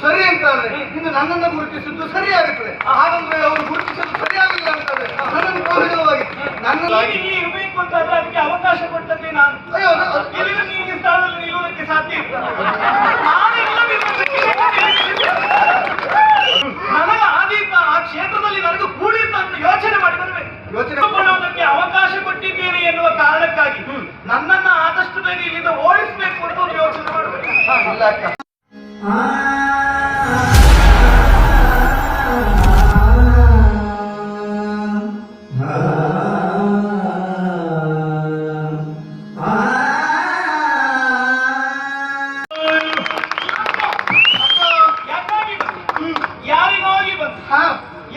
ಸರಿ ಅಂತಾದ್ರೆ ಇನ್ನು ನನ್ನನ್ನು ಗುರುತಿಸಿದ್ದು ಸರಿಯಾಗುತ್ತದೆ. ಹಾಗಂದ್ರೆ ಅವರು ಗುರುತಿಸಿದ್ದು ಸರಿಯಾಗಿಲ್ಲ ಅಂತಂದ್ರೆ ನನ್ನನ್ನು ಕೋಹಿಡವಾಗಿ ನನ್ನ ಇಲ್ಲಿ ಇರಬೇಕು ಅಂತಾದ್ರೆ ಅದಕ್ಕೆ ಅವಕಾಶ ಕೊಟ್ಟದ್ದೇ ನಾನು. ಅಯ್ಯೋ ಇಲ್ಲಿಂದ ನೀನು ಈ ಸ್ಥಳದಲ್ಲಿ ನಿಲ್ಲುವುದಕ್ಕೆ ಸಾಧ್ಯ ಇಲ್ಲ. ನನಗ ಆದೀತ ಆ ಕ್ಷೇತ್ರದಲ್ಲಿ ನನಗೂ ಕೂಡಿತ ಅಂತ ಯೋಚನೆ ಮಾಡಿ ಬರಬೇಕು. ಯೋಚನೆ ಮಾಡುವುದಕ್ಕೆ ಅವಕಾಶ ಕೊಟ್ಟಿದ್ದೇನೆ ಎನ್ನುವ ಕಾರಣಕ್ಕಾಗಿ ನನ್ನನ್ನ ಆದಷ್ಟು ಬೇಗ ಇಲ್ಲಿಂದ ಓಡಿಸಬೇಕು ಅಂತ ಒಂದು ಯೋಚನೆ ಮಾಡಬೇಕು. ಇಲ್ಲ ಅಕ್ಕ. ಯಾರಿಗಾಗಿ ಬಂತು?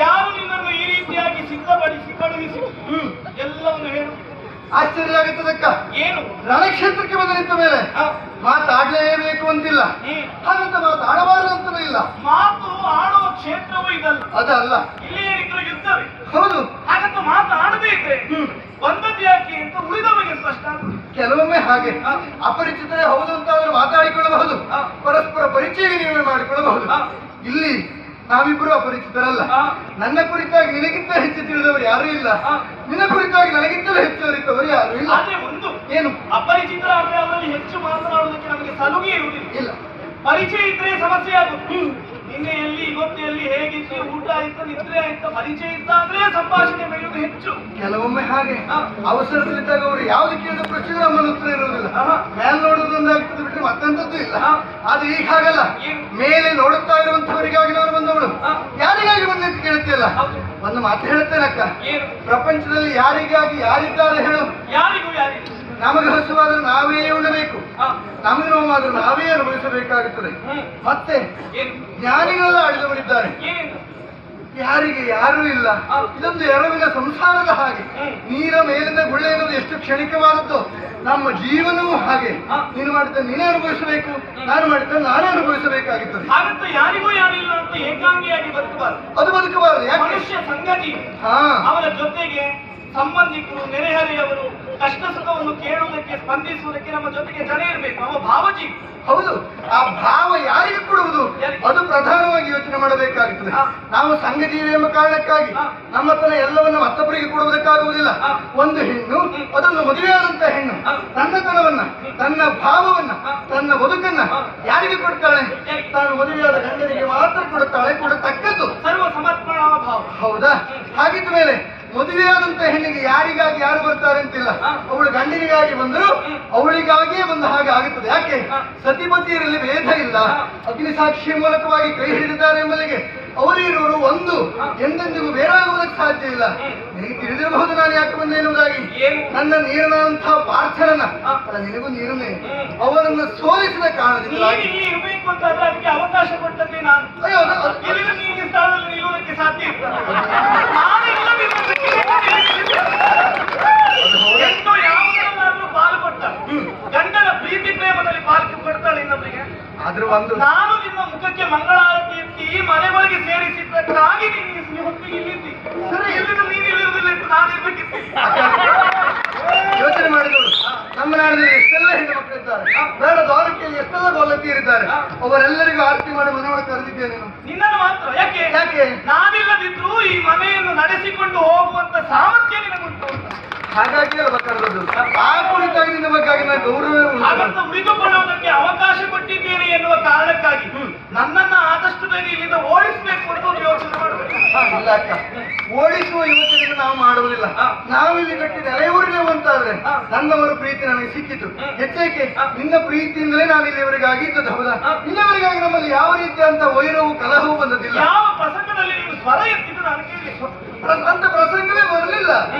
ಯಾರು ನಿನ್ನನ್ನು ಈ ರೀತಿಯಾಗಿ ಸಿದ್ಧಪಡಿಸಿ ಕಳುಹಿಸಿ ಎಲ್ಲವನ್ನು ಹೇಳು. ಆಶ್ಚರ್ಯ ಆಗುತ್ತದಕ್ಕ. ಏನು ರಣಕ್ಷೇತ್ರಕ್ಕೆ ಬಂದ ನಿಂತ ಮೇಲೆ ಮಾತಾಡ್ಲೇಬೇಕು ಅಂತಿಲ್ಲ, ಹಾಗಂತ ಮಾತಾಡಬಾರದು ಅಂತಲೂ ಇಲ್ಲ. ಮಾತು ಆಡುವ ಕ್ಷೇತ್ರವೂ ಇದಲ್ಲ, ಅದಲ್ಲ. ಇಲ್ಲಿ ಏನಿದ್ರು ಯುದ್ಧವೇ. ಹೌದು. ಹಾಗಂತ ಮಾತಾಡದೇ ಇದ್ರೆ ಬಂದದ್ದು ಯಾಕೆ ಅಂತ ಉಳಿದವರಿಗೆ ಸ್ಪಷ್ಟ ಆಗುತ್ತೆ. ಕೆಲವೊಮ್ಮೆ ಹಾಗೆ ಅಪರಿಚಿತರೇ ಹೌದು ಅಂತಾದ್ರೂ ಮಾತಾಡಿಕೊಳ್ಳಬಹುದು, ಪರಸ್ಪರ ಪರಿಚಯ ನೀವೇ ಮಾಡಿಕೊಳ್ಳಬಹುದು. ಇಲ್ಲಿ ನಾವಿಬ್ಬರು ಅಪರಿಚಿತರಲ್ಲ. ನನ್ನ ಕುರಿತಾಗಿ ನಿನಗಿಂತ ಹೆಚ್ಚು ತಿಳಿದವರು ಯಾರೂ ಇಲ್ಲ, ನಿನ್ನ ಕುರಿತಾಗಿ ನನಗಿಂತಲೂ ಹೆಚ್ಚು ಅರಿತವರು ಯಾರೂ ಇಲ್ಲ. ಆದ್ರೆ ಒಂದು ಏನು ಅಪರಿಚಿತರಾದ್ರೆ ಅವರಲ್ಲಿ ಹೆಚ್ಚು ಮಾತನಾಡುವುದಕ್ಕೆ ನಮಗೆ ಸಲುಗೆ ಇರುವುದಿಲ್ಲ. ಇಲ್ಲ, ಪರಿಚಯ ಇದ್ರೆ ಸಮಸ್ಯೆ ಆಗುತ್ತೆ. ನಿನ್ನೆ ಎಲ್ಲಿ ಇವತ್ತು ಎಲ್ಲಿ ಹೇಗಿತ್ತು, ಊಟ ಆಯ್ತಾ ನಿದ್ರೆ ಆಯ್ತಾ, ಪರಿಚಯ ಇದ್ದ ಅಂದ್ರೆ ಸಂಭಾಷಣೆ ಬೆಳೆಯುವುದು ಹೆಚ್ಚು. ಕೆಲವೊಮ್ಮೆ ಹಾಗೆ ಅವಸರದಲ್ಲಿದ್ದಾಗ ಅವರು ಯಾವ್ದು ಕೇಳಿದ ಪ್ರಶ್ನೆ ನಮ್ಮನ್ನು ಉತ್ತರ ಇರುವುದಿಲ್ಲ. ಮೇಲೆ ನೋಡುವುದೊಂದಾಗ್ತದೆ ಬಿಟ್ಟರೆ ಮತ್ತಂತದ್ದು ಇಲ್ಲ. ಆದ್ರೆ ಈಗ ಹಾಗಲ್ಲ, ಮೇಲೆ ನೋಡುತ್ತಾ ಇರುವಂತವರಿಗಾಗಿ ನಾವು ಬಂದವಳು. ಯಾರಿಗಾಗಿ ಬಂದೆ ಅಂತ ಕೇಳ್ತಿಯಲ್ಲ, ಒಂದು ಮಾತು ಹೇಳ್ತೇನಕ್ಕ. ಪ್ರಪಂಚದಲ್ಲಿ ಯಾರಿಗಾಗಿ ಯಾರಿದ್ದಾರೆ ಹೇಳು? ಯಾರಿಗೂ ಯಾರಿಗೂ ನಮಗೆ ಹಸುವಾದ್ರೆ ನಾವೇ ಉಣ್ಣಬೇಕು, ನಮಗೆ ನೋವಾದ್ರೆ ನಾವೇ ಅನುಭವಿಸಬೇಕಾಗುತ್ತದೆ. ಮತ್ತೆ ಜ್ಞಾನಿಗಳೆಲ್ಲ ಆಡಿದವರಿದ್ದಾರೆ, ಯಾರಿಗೆ ಯಾರೂ ಇಲ್ಲ. ಇದೊಂದು ಎರವಿನ ಸಂಸಾರದ ಹಾಗೆ. ನೀರ ಮೇಲಿನ ಗುಳ್ಳೆ ಎನ್ನುವುದು ಎಷ್ಟು ಕ್ಷಣಿಕವಾದದ್ದು, ನಮ್ಮ ಜೀವನವೂ ಹಾಗೆ. ನೀನು ಮಾಡಿದ ನೀನೇ ಅನುಭವಿಸಬೇಕು, ನಾನು ಮಾಡಿದ ನಾನೇ ಅನುಭವಿಸಬೇಕಾಗುತ್ತದೆ. ಹಾಗಂತ ಯಾರಿಗೂ ಯಾರಿಲ್ಲ ಅಂತ ಏಕಾಂಗಿಯಾಗಿ ಬದುಕಬಾರದು. ಅದು ಬದುಕಬಾರದು. ಯಾಕೆ? ಮನುಷ್ಯ ಸಂಗತಿ ಅವರ ಜೊತೆಗೆ ಸಂಬಂಧಿಕರು, ನೆರೆಹೊರೆಯವರು ಕಷ್ಟ ಸುಖವನ್ನು ಕೇಳುವುದಕ್ಕೆ, ಸ್ಪಂದಿಸುವುದಕ್ಕೆ ನಮ್ಮ ಜೊತೆಗೆ ಜನ ಇರಬೇಕು. ಅವ ಭಾವಜೀವಿ. ಹೌದು. ಆ ಭಾವ ಯಾರಿಗೆ ಕೊಡುವುದು ಅದು ಪ್ರಧಾನವಾಗಿ ಯೋಚನೆ ಮಾಡಬೇಕಾಗುತ್ತದೆ. ನಾವು ಸಂಘಜೀವಿ ಎಂಬ ಕಾರಣಕ್ಕಾಗಿ ನಮ್ಮ ತನ್ನ ಎಲ್ಲವನ್ನ ಮತ್ತೊಬ್ಬರಿಗೆ ಕೊಡುವುದಕ್ಕಾಗುವುದಿಲ್ಲ. ಒಂದು ಹೆಣ್ಣು, ಅದನ್ನು ಮದುವೆಯಾದಂತ ಹೆಣ್ಣು ತನ್ನತನವನ್ನ, ತನ್ನ ಭಾವವನ್ನ, ತನ್ನ ಬದುಕನ್ನ ಯಾರಿಗೆ ಕೊಡ್ತಾಳೆ? ತಾನು ಮದುವೆಯಾದ ಗಂಡನಿಗೆ ಮಾತ್ರ ಕೊಡುತ್ತಾಳೆ, ಕೊಡತಕ್ಕದ್ದು ಸರ್ವ ಸಮರ್ಪಣ ಭಾವ. ಹೌದಾ? ಹಾಗಿದ್ದ ಮೇಲೆ ಮದುವೆಯಾದಂತ ಹೆಣ್ಣಿಗೆ ಯಾರಿಗಾಗಿ ಯಾರು ಬರ್ತಾರೆ ಅಂತಿಲ್ಲ. ಅವಳು ಗಂಡನಿಗಾಗಿ ಬಂದರೂ ಅವಳಿಗಾಗಿಯೇ ಬಂದ ಹಾಗೆ ಆಗುತ್ತದೆ. ಯಾಕೆ? ಸತಿಪತಿಯರಲ್ಲಿ ಭೇದ ಇಲ್ಲ. ಅಗ್ನಿ ಸಾಕ್ಷಿ ಮೂಲಕವಾಗಿ ಕೈ ಹಿಡಿದಿದ್ದಾರೆ ಎಂಬಲ್ಲಿಗೆ ಅವರಿರೋರು ಒಂದು, ಎಂದೆಂದಿಗೂ ಬೇರಾಗುವುದಕ್ಕೆ ಸಾಧ್ಯ ಇಲ್ಲ. ನಿನಗೆ ತಿಳಿದಿರಬಹುದು ನಾನು ಯಾಕೆ ಬಂದೆ ಎನ್ನುವುದಾಗಿ. ನನ್ನ ನೀರಿನಂತಹ ಪಾರ್ಥನನ್ನ, ನಿನಗೂ ನೀರನ್ನೇ, ಅವರನ್ನು ಸೋಲಿಸಿದ ಕಾರಣದಿಂದ ಇರಬೇಕು ಅಂತಾದ್ರೆ ಅದಕ್ಕೆ ಅವಕಾಶ ಕೊಟ್ಟದ್ದೇ ನಾನು. ಅಯ್ಯೋ ಇಲ್ಲಿಂದ ನೀನು ಈ ಸ್ಥಳದಲ್ಲಿ ನಿಲ್ಲುವುದಕ್ಕೆ ಸಾಧ್ಯ ಇಲ್ಲ. ಹೆಣ್ಣು ಯಾವುದನ್ನಾದ್ರೂ ಪಾಲು ಕೊಟ್ಟ ಗಂಡನ ಪ್ರೀತಿ ಪ್ರೇಮದಲ್ಲಿ ಪಾಲು ಕೊಡ್ತಾಳೆ ಇನ್ನೊಬ್ಬರಿಗೆ. ಆದ್ರೂ ಒಂದು ನಾನು ನಿನ್ನ ಮುಖಕ್ಕೆ ಮಂಗಳಾರತಿ ಎತ್ತಿ ಮನೆ ಒಳಗೆ ಸೇರಿಸಿದ್ದಕ್ಕಾಗಿ ನೀನು ಹೊತ್ತಿಗೆ ಇಲ್ಲಿದ್ದಿ. ಸರಿ, ಎಲ್ಲಿಂದ ನೀನು ಇಲ್ಲಿರುವುದಿಲ್ಲ ಅಂತ ನಾನು ಇರ್ಬೇಕಿತ್ತು. ಯೋಚನೆ ಮಾಡಿದವರು ನಮ್ಮ ನಾಡಿನಲ್ಲಿ ಎಷ್ಟೆಲ್ಲ ಹೆಣ್ಣು ಮಕ್ಕಳಿದ್ದಾರೆ, ಬೇಡ ದ್ವಾರಕೆಯಲ್ಲಿ ಎಷ್ಟೆಲ್ಲ ಗೊಲ್ಲತಿಯರಿದ್ದಾರೆ. ಅವರೆಲ್ಲರಿಗೂ ಆರತಿ ಮಾಡಿ ಮನೆಯೊಳಗೆ ಕರೆದಿದ್ದೇನೆ. ನಿನ್ನನ್ನು ಮಾತ್ರ ಯಾಕೆ? ಯಾಕೆ? ನಾನಿಲ್ಲದಿದ್ರು ಈ ಮನೆಯನ್ನು ನಡೆಸಿಕೊಂಡು ಹೋಗುವಂತ ಸಾಮರ್ಥ್ಯ ನಿನಗುಂಟು. ಹಾಗಾಗಿ ಅಲ್ವ ಕರೆದದ್ದು. ಆ ಕುರಿತಾಗಿ ನಿನ್ನ ಬಗ್ಗೆ ನಾನು ಗೌರವ ಉಳಿದುಕೊಳ್ಳುವುದಕ್ಕೆ ಅವಕಾಶ ಕೊಟ್ಟಿದ್ದೇನೆ ಎನ್ನುವ ಕಾರಣಕ್ಕಾಗಿ ನನ್ನನ್ನ ಆದಷ್ಟು ಬೇಗ ಇಲ್ಲಿಂದ ಓಡಿಸಬೇಕು ಅಂತ ಒಂದು ಯೋಚನೆ ಮಾಡಬೇಕು. ಇಲ್ಲ ಅಕ್ಕ, ಓಡಿಸುವ ಯೋಚನೆಯನ್ನು ನಾವು ಮಾಡುವುದಿಲ್ಲ. ನಾವಿಲ್ಲಿ ಕಟ್ಟಿ ನೆಲೆಯೂರಿನ ಅಂತಾದ್ರೆ ನನ್ನವರ ಪ್ರೀತಿ ನನಗೆ ಸಿಕ್ಕಿತು. ಹೆಚ್ಚೇಕೆ? ನಿನ್ನ ಪ್ರೀತಿಯಿಂದಲೇ ನಾನು ಇಲ್ಲಿವರೆಗಾಗಿ ಇದ್ದದ್ದು. ಹೌದಾ? ಇಲ್ಲಿವರೆಗಾಗಿ ನಮ್ಮಲ್ಲಿ ಯಾವ ರೀತಿಯಂತ ವೈರವು ಕಲಹವು ಬಂದದಿಲ್ಲ. ಯಾವ ಪ್ರಸಂಗದಲ್ಲಿ ನೀವು ಸ್ವರ ಎತ್ತಿದ್ದು ನಾನು ಕೇಳಿ ಅಂತ ಪ್ರಸಂಗವೇ ಬರಲಿಲ್ಲ.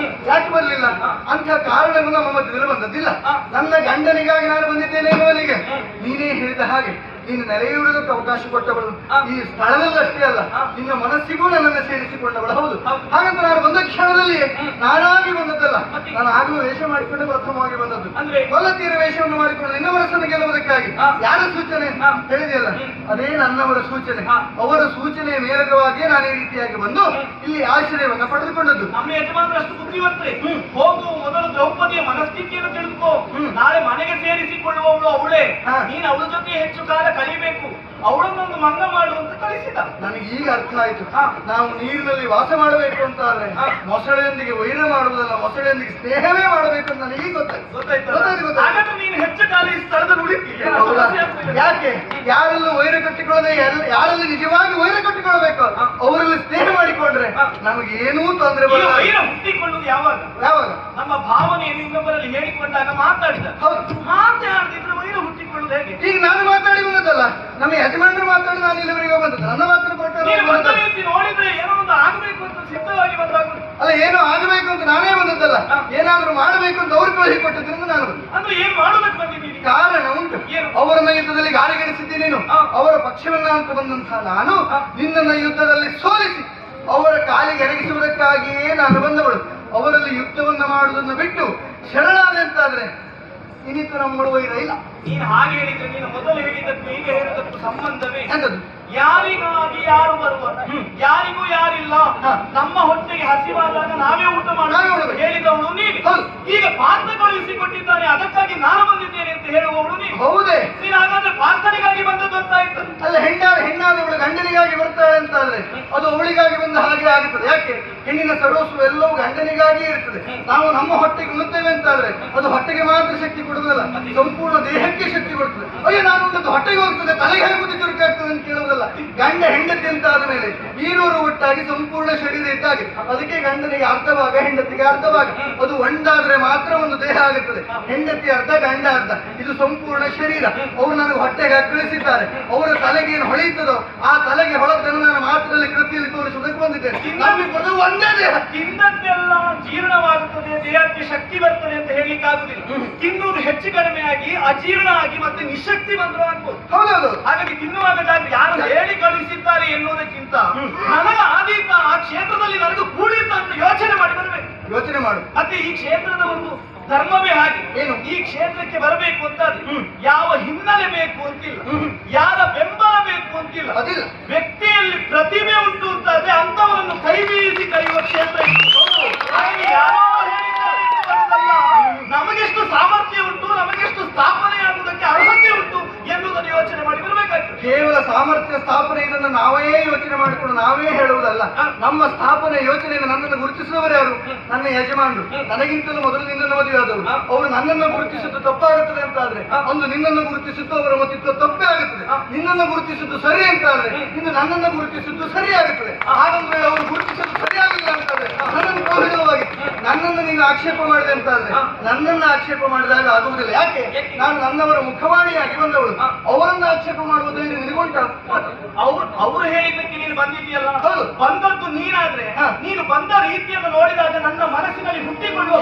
ಯಾಕೆ ಬರಲಿಲ್ಲ? ಅಂತ ಕಾರಣಗಳು ನಮ್ಮ ಮಧ್ಯದಲ್ಲಿ ಬಂದದ್ದಿಲ್ಲ. ನನ್ನ ಗಂಡನಿಗಾಗಿ ನಾನು ಬಂದಿದ್ದೇನೆ ಎನ್ನುವನಿಗೆ ನೀನೇ ಹೇಳಿದ ಹಾಗೆ ನೀನು ನೆಲೆಯೂರುವುದಕ್ಕೆ ಅವಕಾಶ ಕೊಟ್ಟವಳು. ಈ ಸ್ಥಳದಲ್ಲಷ್ಟೇ ಅಲ್ಲ, ನಿನ್ನ ಮನಸ್ಸಿಗೂ ನನ್ನನ್ನು ಸೇರಿಸಿಕೊಂಡವಳು. ಹೌದು. ಹಾಗಂತ ನಾನು ಬಂದ ಕ್ಷಣದಲ್ಲಿ ನಾನಾಗಿ ಬಂದದ್ದಲ್ಲ, ನಾನು ಆಗುವ ವೇಷ ಮಾಡಿಕೊಂಡು ಪ್ರಥಮವಾಗಿ ಬಂದದ್ದು. ಕೊಲ್ಲತೀರ ವೇಷವನ್ನು ಮಾಡಿಕೊಂಡು ನಿನ್ನ ಮನಸ್ಸನ್ನು ಗೆಲ್ಲುವುದಕ್ಕಾಗಿ. ಯಾರ ಸೂಚನೆ ಹೇಳಿದೆಯಲ್ಲ, ಅದೇ ನನ್ನವರ ಸೂಚನೆ. ಅವರ ಸೂಚನೆಯ ಮೇಲಕವಾಗಿಯೇ ನಾನು ಈ ರೀತಿಯಾಗಿ ಬಂದು ಇಲ್ಲಿ ಆಶ್ರಯವನ್ನು ಪಡೆದುಕೊಂಡದ್ದು. ನಮ್ಮ ಯಜಮಾನರಷ್ಟು ಬುದ್ಧಿವಂತರೆ. ಹೋಗು, ಮೊದಲು ದ್ರೌಪದಿಯ ಮನಸ್ಥಿತಿಯನ್ನು ತಿಳಿದುಕೋ. ನಾಳೆ ಮನೆಗೆ ಸೇರಿಸಿಕೊಳ್ಳುವವಳು ಅವಳೇ. ನೀನು ಅವಳ ಜೊತೆ ಹೆಚ್ಚು ಕಾಲ ಕಲಿಬೇಕು. ಅವಳನ್ನೊಂದು ಮಂಗ ಮಾಡು ಅಂತ ಕಳಿಸಿದ. ನನಗೆ ಈಗ ಅರ್ಥ ಆಯ್ತು. ನಾವು ನೀರಿನಲ್ಲಿ ವಾಸ ಮಾಡಬೇಕು ಅಂತ ಆದ್ರೆ ಮೊಸಳೆಯೊಂದಿಗೆ ವೈರ ಮಾಡುವುದಲ್ಲ, ಮೊಸಳೆಯೊಂದಿಗೆ ಸ್ನೇಹವೇ ಮಾಡಬೇಕು ಅಂತ ನನಗೆ ಈಗ ಗೊತ್ತಾಯ್ತು. ಹಾಗಾದ್ರೆ ನೀನು ಹೆಚ್ಚು ಕಾಲ ಈ ಸ್ಥಳದಲ್ಲಿ ಉಳಿತೀಯ. ಯಾಕೆ? ಯಾರೆಲ್ಲ ವೈರ ಕಟ್ಟಿಕೊಳ್ಳದೆ, ಯಾರೆಲ್ಲ ನಿಜವಾಗಿ ವೈರ ಕಟ್ಟಿಕೊಳ್ಬೇಕು ಅವರಲ್ಲಿ ಸ್ನೇಹ ಮಾಡಿಕೊಂಡ್ರೆ ನಮಗೆ ಏನೂ ತೊಂದರೆ ಬರಲ್ಲ. ವೈರ ಹುಟ್ಟಿಕೊಳ್ಳುವುದು ಯಾವಾಗ? ನಮ್ಮ ಭಾವನೆಯನ್ನು ಇನ್ನೊಬ್ಬರಲ್ಲಿ ಹೇಳಿಕೊಂಡಾಗ ಮಾತಾಡಿದ. ಹೌದು, ಮಾತಾಡದಿದ್ರೆ ವೈರ ಹುಟ್ಟಿಕೊಳ್ಳುವುದು ಹೇಗೆ? ಈಗ ನಾನು ಮಾತಾಡಿ ಬಂದದ್ದಲ್ಲ, ನಮ್ಮ ಯಜಮಾನರು ಮಾತಾಡಿ ನಾನು ಇಲ್ಲಿವರೆಗೆ ಬಂದದ್ದು. ನನ್ನ ಮಾತ್ರ ನೋಡಿದ್ರೆ ಏನೋ ಒಂದು ಆಗಬೇಕು ಅಂತ ಸಿದ್ಧವಾಗಿ ಬಂದಾಗ ಅಲ್ಲ, ಏನೋ ಆಗಬೇಕು ಅಂತ ನಾನೇ ಬಂದದ್ದಲ್ಲ, ಏನಾದ್ರೂ ಮಾಡಬೇಕು ಅಂತ ಅವ್ರು ಕಳಿಸಿಕೊಟ್ಟಿದ್ರಿಂದ ನಾನು ಬಂದೆ. ಅಂದ್ರೆ ಏನ್ ಮಾಡೋದಕ್ಕೆ ಬಂದಿದ್ದೀನಿ? ಕಾರಣ ಉಂಟು. ಅವರನ್ನ ಯುದ್ಧದಲ್ಲಿ ಗಾಳಿಗೆಡಿಸಿದ್ದೆ ನೀನು, ಅವರ ಪಕ್ಷವನ್ನ ಅಂತ ಬಂದಂತಹ ನಾನು ನಿನ್ನನ್ನು ಯುದ್ಧದಲ್ಲಿ ಸೋಲಿಸಿ ಅವರ ಕಾಲಿಗೆ ಎರಗಿಸುವುದಕ್ಕಾಗಿಯೇ ನಾನು ಬಂದವಳು. ಅವರಲ್ಲಿ ಯುದ್ಧವನ್ನ ಮಾಡುವುದನ್ನು ಬಿಟ್ಟು ಶರಣಾದೆ ಅಂತಾದ್ರೆ ಇನ್ನಿತ್ತು ನಮ್ಮ ವೈರ ಇಲ್ಲ. ನೀನು ಹಾಗೆ ಹೇಳಿದ್ರೆ ನೀನು ಮೊದಲು ಹೇಳಿದ್ದಕ್ಕೂ ಈಗ ಹೇಳಿದ್ದಕ್ಕೂ ಸಂಬಂಧವೇ ಎಂತದ್ದು? ಯಾರಿಗಾಗಿ ಯಾರು ಬರುವ, ಯಾರಿಗೂ ಯಾರಿಲ್ಲ. ನಮ್ಮ ಹೊಟ್ಟೆಗೆ ಹಸಿವಾದಾಗ ನಾವೇ ಊಟ ಮಾಡೋದು ಹೇಳಿದವಳು ನೀನು. ಈಗ ಪಾತ್ರ ಕಳುಹಿಸಿಕೊಟ್ಟಿದ್ದಾನೆ, ಅದಕ್ಕಾಗಿ ನಾನು ಬಂದಿದ್ದೇನೆ ಅಂತ ಹೇಳುವವಳು ನೀನು. ಹೌದೇ? ನೀನು ಹಾಗಾದ್ರೆ ಪ್ರಾರ್ಥನೆಗಾಗಿ ಬಂದದ್ದು ಅಂತ ಆಯ್ತು. ಅಲ್ಲ, ಹೆಣ್ಣಾದವಳು ಗಂಡನಿಗಾಗಿ ಬರ್ತಾಳೆ ಅಂತಾದ್ರೆ ಅದು ಅವಳಿಗಾಗಿ ಬಂದ ಹಾಗೆ ಆಗುತ್ತದೆ. ಯಾಕೆ? ಹೆಣ್ಣಿನ ಸರ್ವಸ್ವ ಎಲ್ಲವೂ ಗಂಡನಿಗಾಗಿ ಇರ್ತದೆ. ನಾವು ನಮ್ಮ ಹೊಟ್ಟೆಗೆ ಉಣ್ಣುತ್ತೇವೆ ಅಂತಾದ್ರೆ ಅದು ಹೊಟ್ಟೆಗೆ ಮಾತ್ರ ಶಕ್ತಿ ಕೊಡುವುದಲ್ಲ, ಸಂಪೂರ್ಣ ದೇಹಕ್ಕೆ ಶಕ್ತಿ ಕೊಡ್ತದೆ. ಅಯ್ಯೋ, ನಾನು ಉಂಟದ್ದು ಹೊಟ್ಟೆಗೆ ಹೋಗ್ತದೆ, ತಲೆಗೆ ಹಾಕುವುದು ಚುರುಕಾಗ್ತದೆ ಅಂತ ಕೇಳುವುದಲ್ಲ. ಗಂಡ ಹೆಂಡತಿ ಅಂತ ಆದ ಮೇಲೆ ಈನೂರು ಒಟ್ಟಾಗಿ ಸಂಪೂರ್ಣ ಶರೀರ ಇದ್ದಾಗೆ. ಅದಕ್ಕೆ ಗಂಡನಿಗೆ ಅರ್ಧ ಭಾಗ, ಹೆಂಡತಿಗೆ ಅರ್ಧ ಭಾಗ. ಅದು ಒಂದಾದ್ರೆ ಮಾತ್ರ ಒಂದು ದೇಹ ಆಗುತ್ತದೆ. ಹೆಂಡತಿ ಅರ್ಧ, ಗಂಡ ಅರ್ಧ. ಇದು ಸಂಪೂರ್ಣ ಶರೀರ. ಅವರು ನನಗೆ ಹೊಟ್ಟೆಗೆ ಕಳಿಸಿದ್ದಾರೆ. ಅವರ ತಲೆಗೆ ಏನು ಹೊಳೆಯುತ್ತದೋ ಆ ತಲೆಗೆ ಹೊಳದನ್ನು ನಾನು ಮಾತ್ರದಲ್ಲಿ ಕೃತಿಯಲ್ಲಿ ತೋರಿಸುವುದಕ್ಕೆ ಬಂದಿದ್ದೇನೆ. ನಮಗೆ ಒಂದೇ ದೇಹ. ತಿಂದದ್ದೆಲ್ಲ ಜೀರ್ಣವಾಗುತ್ತದೆ, ದೇಹಕ್ಕೆ ಶಕ್ತಿ ಬರ್ತದೆ ಅಂತ ಹೇಳಲಿಕ್ಕೆ ಆಗುದಿಲ್ಲ. ತಿನ್ನುವುದು ಹೆಚ್ಚು ಕಡಿಮೆ ಆಗಿ ಅಜೀರ್ಣ ಆಗಿ ಮತ್ತೆ ನಿಶಕ್ತಿ ಬಂದರೂ ಆಗ್ಬೋದು. ಹೌದೌದು. ಹಾಗಾಗಿ ತಿನ್ನುವಾಗ ಯಾರು ಹೇಳಿ ಕಳಿಸಿದ್ದಾರೆ ಎನ್ನುವುದಕ್ಕಿಂತ ನನಗ ಆದೀತ ಆ ಕ್ಷೇತ್ರದಲ್ಲಿ ನನಗೂ ಕೂಡಿತ ಅಂತ ಯೋಚನೆ ಮಾಡಿ ಬರಬೇಕು. ಯೋಚನೆ ಮಾಡು. ಮತ್ತೆ ಈ ಕ್ಷೇತ್ರದ ಒಂದು ಧರ್ಮವೇ ಹಾಗೆ. ಏನು? ಈ ಕ್ಷೇತ್ರಕ್ಕೆ ಬರಬೇಕು ಅಂತಾದ್ರೆ ಯಾವ ಹಿನ್ನೆಲೆ ಬೇಕು ಅಂತಿಲ್ಲ, ಯಾರ ಬೆಂಬಲ ಬೇಕು ಅಂತಿಲ್ಲ. ಅದಿಲ್ಲ. ವ್ಯಕ್ತಿಯಲ್ಲಿ ಪ್ರತಿಭೆ ಉಂಟು ಅಂತಾದ್ರೆ ಅಂತವರನ್ನು ಕೈ ಬೀಸಿ ಕರೆಯುವ ಕ್ಷೇತ್ರ ಇದು. ಯಾರೋ ಹೇಳಿದ್ದಾರೆ ಅಂತ ಬರುವುದಲ್ಲ. ನಮಗೆಷ್ಟು ಸಾಮರ್ಥ್ಯ ಉಂಟು, ನಮಗೆಷ್ಟು ಸ್ಥಾಪನೆ ಆಗುವುದಕ್ಕೆ ಅರ್ಹತೆ ಉಂಟು ಎನ್ನುವುದನ್ನು ಯೋಚನೆ ಮಾಡಿ ಬರಬೇಕಾಗ್ತದೆ. ಕೇವಲ ಸಾಮರ್ಥ್ಯ ಸ್ಥಾಪನೆ ಇದನ್ನು ನಾವೇ ಯೋಚನೆ ಮಾಡಿಕೊಂಡು ನಾವೇ ಹೇಳುವುದಲ್ಲ. ನಮ್ಮ ಸ್ಥಾಪನೆ ಯೋಚನೆಯನ್ನು ನನ್ನನ್ನು ಗುರುತಿಸುವವರು ಯಾರು? ನನ್ನ ಯಜಮಾನರು. ನನಗಿಂತಲೂ ಮೊದಲು ನಿನ್ನನ್ನು ಮದುವೆ ಆದವರು. ಅವರು ನನ್ನನ್ನು ಗುರುತಿಸುವುದು ತಪ್ಪಾಗುತ್ತದೆ ಅಂತಾದ್ರೆ ಒಂದು ನಿನ್ನನ್ನು ಗುರುತಿಸುವುದು ಅವರ ಮತ್ತಿತ್ತು ತಪ್ಪೇ ಆಗುತ್ತದೆ. ನಿನ್ನನ್ನು ಗುರುತಿಸುವುದು ಸರಿ ಅಂತಾದ್ರೆ ಇನ್ನು ನನ್ನನ್ನು ಗುರುತಿಸುವುದು ಸರಿ ಆಗುತ್ತದೆ. ಹಾಗಂದ್ರೆ ಅವರು ಗುರುತಿಸುವುದು ಸರಿಯಾಗಿಲ್ಲ ಅಂತಾದ್ರೆ ನನ್ನನ್ನು ಕೌಹಿಡವಾಗಿತ್ತು. ನನ್ನನ್ನು ನೀನು ಆಕ್ಷೇಪ ಮಾಡಿದೆ ಅಂತಾದ್ರೆ ನನ್ನನ್ನು ಆಕ್ಷೇಪ ಮಾಡಿದಾಗ ಆಗುವುದಿಲ್ಲ. ಯಾಕೆ? ನಾನು ನನ್ನವರ ಮುಖವಾಣಿಯಾಗಿ ಬಂದವಳು. ಅವರನ್ನು ಆಕ್ಷೇಪ ಮಾಡುವುದರಲ್ಲಿ ನಿನಗುಂಟ? ಅವರು ಹೇಳಿದ್ದಕ್ಕೆ ನೀನು ಬಂದಿದ್ದೀಯಲ್ಲ. ಹೌದು. ಬಂದದ್ದು ನೀನಾದ್ರೆ ನೀನು ಬಂದ ರೀತಿಯನ್ನು ನೋಡಿದಾಗ ನನ್ನ ಮನಸ್ಸಿನಲ್ಲಿ ಹುಟ್ಟಿಕೊಳ್ಳುವ